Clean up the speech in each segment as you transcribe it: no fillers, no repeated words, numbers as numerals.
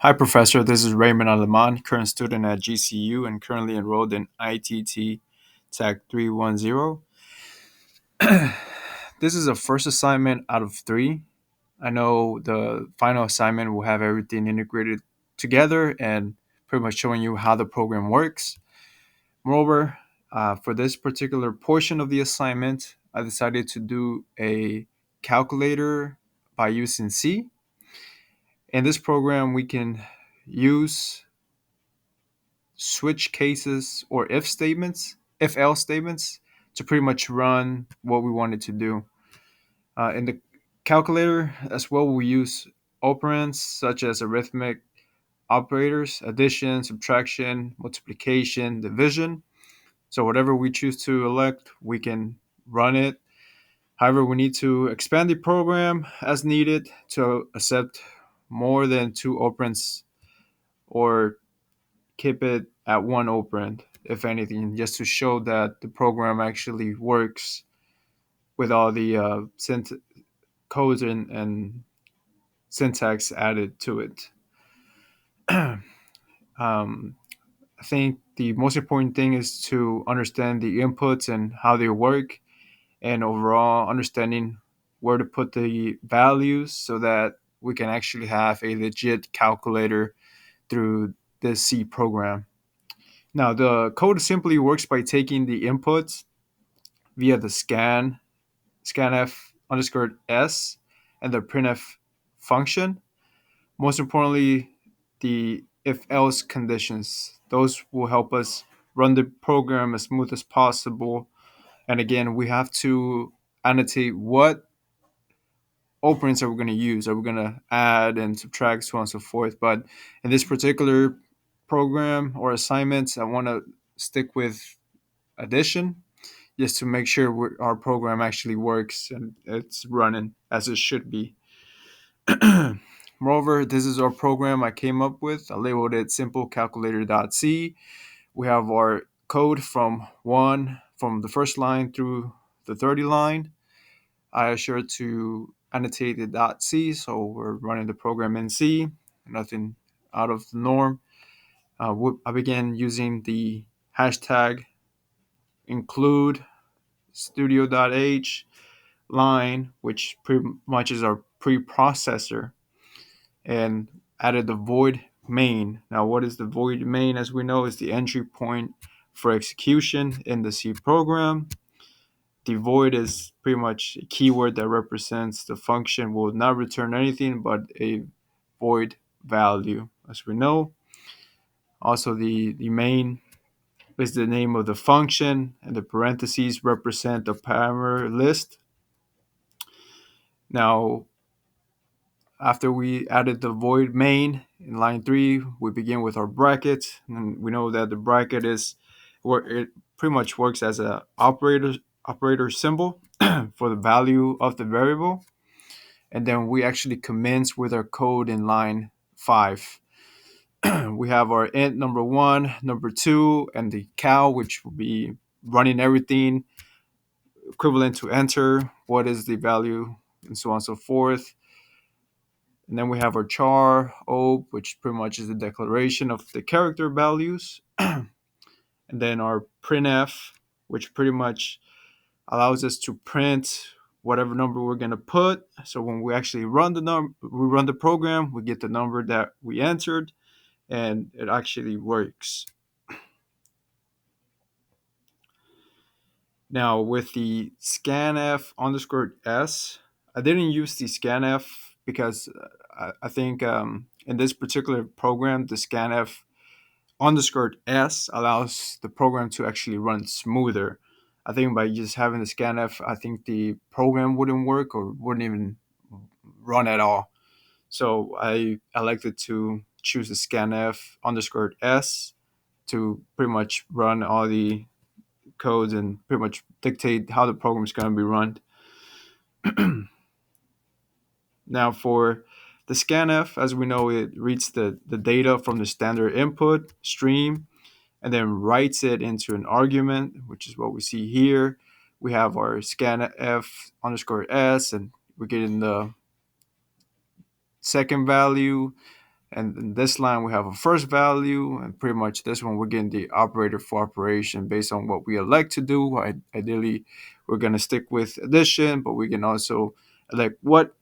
Hi, Professor. This is Raymond Aleman, current student at GCU and currently enrolled in ITT Tech 310. This is a first assignment out of three. I know the final assignment will have everything integrated together and pretty much showing you how the program works. Moreover, for this particular portion of the assignment, I decided to do a calculator by using C. In this program, we can use switch cases or if else statements to pretty much run what we wanted to do. In the calculator as well, we use operands such as arithmetic operators, addition, subtraction, multiplication, division. So whatever we choose to elect, we can run it. However, we need to expand the program as needed to accept more than two operands or keep it at one operand, if anything, just to show that the program actually works with all the codes and syntax added to it. um, I think the most important thing is to understand the inputs and how they work, and overall understanding where to put the values so that we can actually have a legit calculator through this C program. Now, the code simply works by taking the inputs via the scanf underscore s, and the printf function. Most importantly, the if else conditions. Those will help us run the program as smooth as possible. And again, we have to annotate what operands are we going to use. Are we going to add and subtract, so on and so forth? But in this particular program or assignments, I want to stick with addition just to make sure our program actually works and it's running as it should be. Moreover, this is our program I came up with. I labeled it simple calculator.c. We have our code from the first line through the 30 line. I sure to annotate the .c, so we're running the program in C, nothing out of the norm. I began using the hashtag include studio.h line, which pretty much is our preprocessor, and added the void main. Now, what is the void main? As we know, is the entry point for execution in the C program. The void is pretty much a keyword that represents the function will not return anything but a void value, as we know. Also, the main is the name of the function, and the parentheses represent the parameter list. Now, after we added the void main in line 3, we begin with our bracket, and we know that the bracket is where it pretty much works as a operator symbol for the value of the variable. And then we actually commence with our code in line 5. We have our int number 1, number 2, and the cal, which will be running everything equivalent to enter, what is the value, and so on and so forth. And then we have our char op, which pretty much is the declaration of the character values. And then our printf, which pretty much allows us to print whatever number we're going to put. So when we actually we run the program, we get the number that we entered, and it actually works. Now with the scanf underscore s, I didn't use the scanf because I think in this particular program, the scanf underscore s allows the program to actually run smoother. I think by just having the scanf, I think the program wouldn't work or wouldn't even run at all. So I elected to choose the scanf underscore s to pretty much run all the codes and pretty much dictate how the program is going to be run. Now for the scanf, as we know, it reads the data from the standard input stream and then writes it into an argument, which is what we see here. We have our scanf underscore s, and we're getting the second value, And in this line, we have a first value, and pretty much this one, we're getting the operator for operation based on what we elect to do. Ideally, we're going to stick with addition, but we can also elect what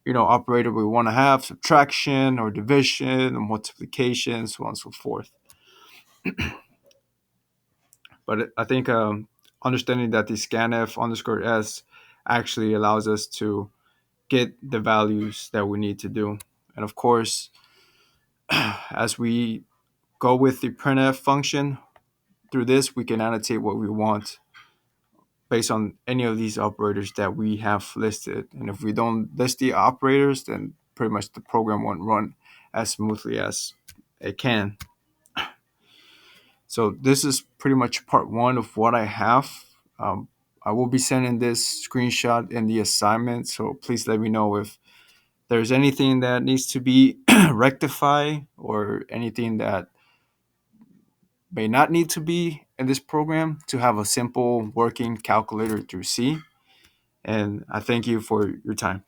operator we want to have, subtraction or division and multiplication, so on and so forth. But I think understanding that the scanf underscore s actually allows us to get the values that we need to do. And of course, as we go with the printf function, through this we can annotate what we want based on any of these operators that we have listed. And if we don't list the operators, then pretty much the program won't run as smoothly as it can. So this is pretty much part one of what I have. Um, I will be sending this screenshot in the assignment, so please let me know if there's anything that needs to be rectified or anything that may not need to be in this program to have a simple working calculator through C. And I thank you for your time.